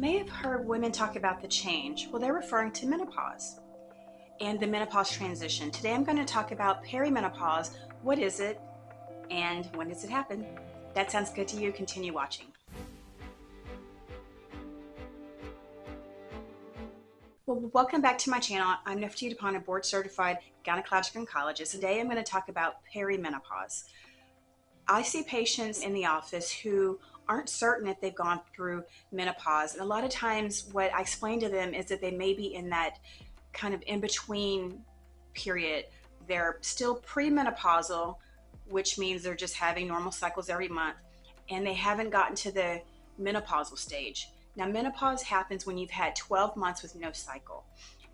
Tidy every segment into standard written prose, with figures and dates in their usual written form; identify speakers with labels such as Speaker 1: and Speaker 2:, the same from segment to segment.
Speaker 1: may have heard women talk about the change. Well, they're referring to menopause and the menopause transition. Today I'm going to talk about perimenopause. What is it and when does it happen? That sounds good to you? Continue watching. Well, welcome back to my channel. I'm duPont, a board certified gynecologic oncologist. Today I'm going to talk about perimenopause. I see patients in the office who aren't certain if they've gone through menopause. And a lot of times what I explain to them is that they may be in that kind of in-between period. They're still premenopausal, which means they're just having normal cycles every month, and they haven't gotten to the menopausal stage. Now, menopause happens when you've had 12 months with no cycle,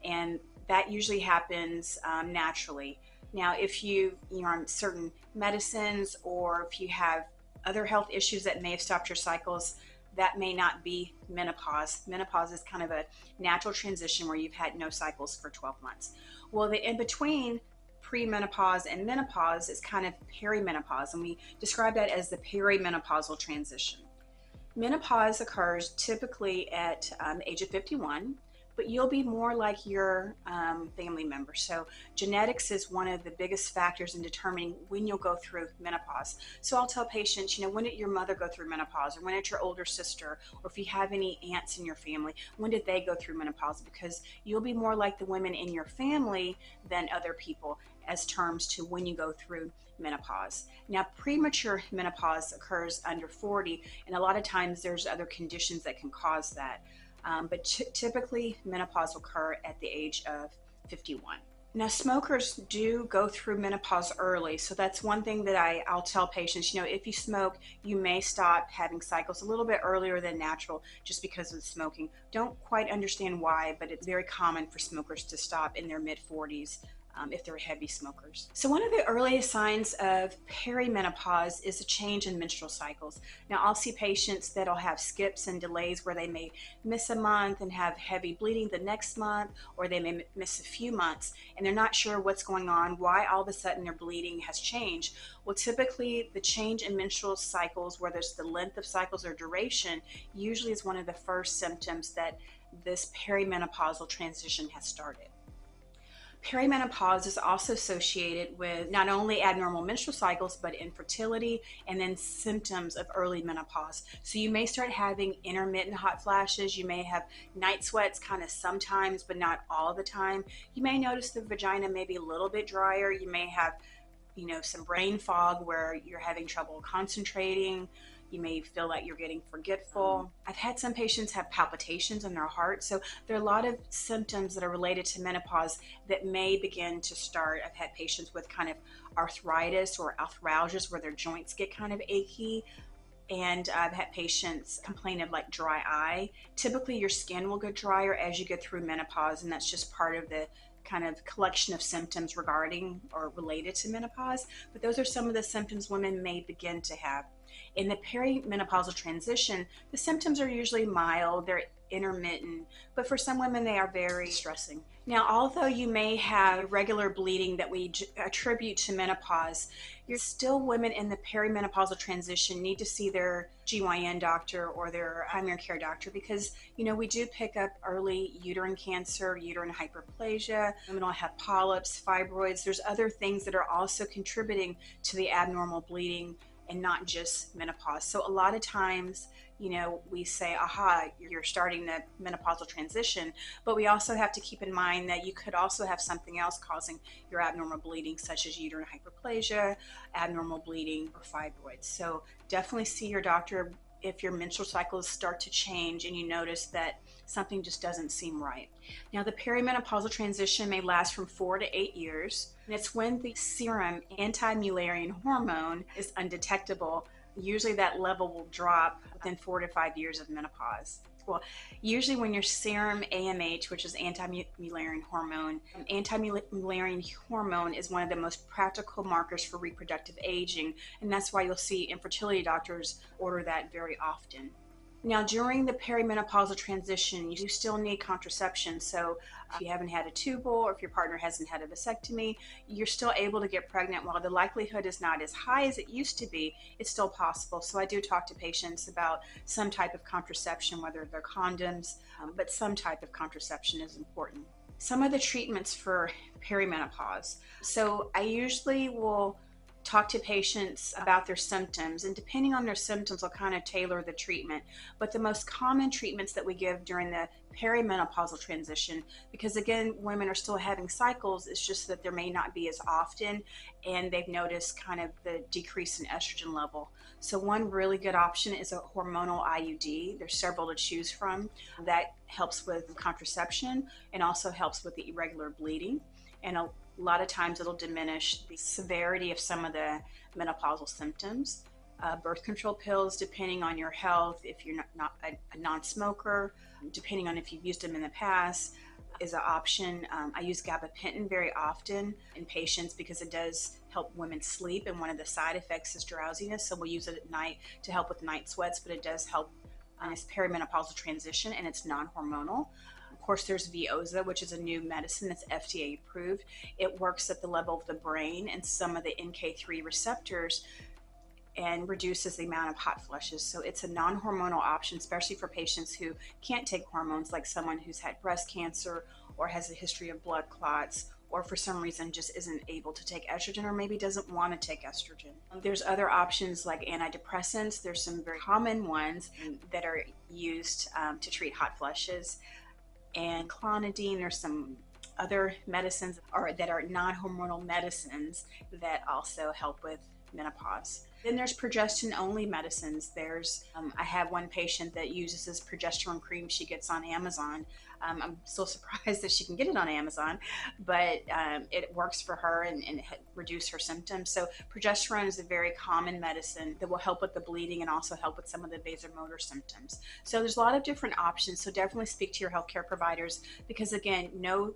Speaker 1: and that usually happens naturally. Now, if you're on certain medicines or if you have other health issues that may have stopped your cycles, that may not be menopause. Menopause is kind of a natural transition where you've had no cycles for 12 months. Well, the in between premenopause and menopause is kind of perimenopause, and we describe that as the perimenopausal transition. Menopause occurs typically at the age of 51, but you'll be more like your family members. So genetics is one of the biggest factors in determining when you'll go through menopause. So I'll tell patients, when did your mother go through menopause, or when did your older sister, or if you have any aunts in your family, when did they go through menopause? Because you'll be more like the women in your family than other people as terms to when you go through menopause. Now, premature menopause occurs under 40, and a lot of times there's other conditions that can cause that. But typically menopause will occur at the age of 51. Now, smokers do go through menopause early, so that's one thing that I'll tell patients. If you smoke, you may stop having cycles a little bit earlier than natural just because of smoking. Don't quite understand why, but it's very common for smokers to stop in their mid-40s. If they're heavy smokers. So one of the earliest signs of perimenopause is a change in menstrual cycles. Now, I'll see patients that'll have skips and delays where they may miss a month and have heavy bleeding the next month, or they may miss a few months and they're not sure what's going on, why all of a sudden their bleeding has changed. Well, typically the change in menstrual cycles, whether it's the length of cycles or duration, usually is one of the first symptoms that this perimenopausal transition has started. Perimenopause is also associated with not only abnormal menstrual cycles, but infertility and then symptoms of early menopause. So you may start having intermittent hot flashes. You may have night sweats kind of sometimes, but not all the time. You may notice the vagina may be a little bit drier. You may have some brain fog where you're having trouble concentrating. You may feel like you're getting forgetful. I've had some patients have palpitations in their heart. So there are a lot of symptoms that are related to menopause that may begin to start. I've had patients with kind of arthritis or arthralgias where their joints get kind of achy. And I've had patients complain of like dry eye. Typically your skin will get drier as you get through menopause, and that's just part of the kind of collection of symptoms regarding or related to menopause. But those are some of the symptoms women may begin to have. In the perimenopausal transition, the symptoms are usually mild, they're intermittent, but for some women they are very distressing. Now, although you may have irregular bleeding that we attribute to menopause, you're still women in the perimenopausal transition need to see their GYN doctor or their primary care doctor because, we do pick up early uterine cancer, uterine hyperplasia. Women will have polyps, fibroids. There's other things that are also contributing to the abnormal bleeding and not just menopause. So a lot of times, we say, aha, you're starting the menopausal transition, but we also have to keep in mind that you could also have something else causing your abnormal bleeding, such as uterine hyperplasia, abnormal bleeding, or fibroids. So definitely see your doctor if your menstrual cycles start to change and you notice that something just doesn't seem right. Now, the perimenopausal transition may last from 4 to 8 years, and it's when the serum anti-Mullerian hormone is undetectable. Usually that level will drop within 4 to 5 years of menopause. Well, usually when your serum AMH, which is anti-Mullerian hormone is one of the most practical markers for reproductive aging, and that's why you'll see infertility doctors order that very often. Now, during the perimenopausal transition, you still need contraception. So, if you haven't had a tubal or if your partner hasn't had a vasectomy, you're still able to get pregnant. While the likelihood is not as high as it used to be, it's still possible. So, I do talk to patients about some type of contraception, whether they're condoms, but some type of contraception is important. Some of the treatments for perimenopause. So, I usually will talk to patients about their symptoms, and depending on their symptoms, I'll kind of tailor the treatment. But the most common treatments that we give during the perimenopausal transition, because again, women are still having cycles, it's just that there may not be as often, and they've noticed kind of the decrease in estrogen level. So one really good option is a hormonal IUD. There's several to choose from that helps with contraception and also helps with the irregular bleeding. And a lot of times it'll diminish the severity of some of the menopausal symptoms. Birth control pills, depending on your health, if you're not a non-smoker, depending on if you've used them in the past, is an option. I use gabapentin very often in patients because it does help women sleep, and one of the side effects is drowsiness. So we'll use it at night to help with night sweats, but it does help on this perimenopausal transition, and it's non-hormonal. Of course, there's Veoza, which is a new medicine that's FDA approved. It works at the level of the brain and some of the NK3 receptors and reduces the amount of hot flushes. So it's a non-hormonal option, especially for patients who can't take hormones, like someone who's had breast cancer or has a history of blood clots, or for some reason just isn't able to take estrogen, or maybe doesn't want to take estrogen. There's other options like antidepressants. There's some very common ones that are used to treat hot flushes. And clonidine, there's some other medicines that are non-hormonal medicines that also help with menopause. Then there's progestin-only medicines. I have one patient that uses this progesterone cream she gets on Amazon. I'm still surprised that she can get it on Amazon, but it works for her and reduce her symptoms. So progesterone is a very common medicine that will help with the bleeding and also help with some of the vasomotor symptoms. So there's a lot of different options. So definitely speak to your healthcare providers, because again, no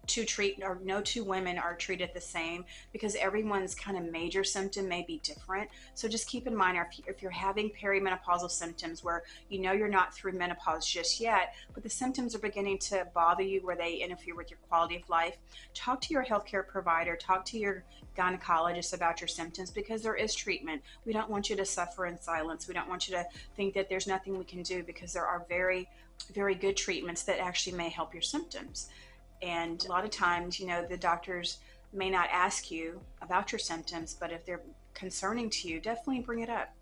Speaker 1: two women are treated the same, because everyone's kind of major symptom may be different. So just keep in mind, if you're having perimenopausal symptoms where you're not through menopause just yet, but the symptoms are beginning to bother you where they interfere with your quality of life, talk to your healthcare provider, talk to your gynecologist about your symptoms, because there is treatment. We don't want you to suffer in silence. We don't want you to think that there's nothing we can do, because there are very, very good treatments that actually may help your symptoms. And a lot of times, the doctors may not ask you about your symptoms, but if they're concerning to you, definitely bring it up.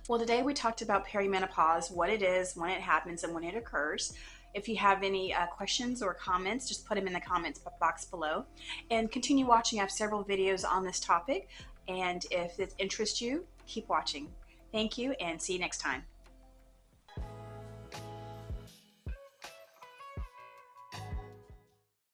Speaker 1: Well, today we talked about perimenopause, what it is, when it happens, and when it occurs. If you have any questions or comments, just put them in the comments box below. And continue watching. I have several videos on this topic. And if it interests you, keep watching. Thank you, and see you next time.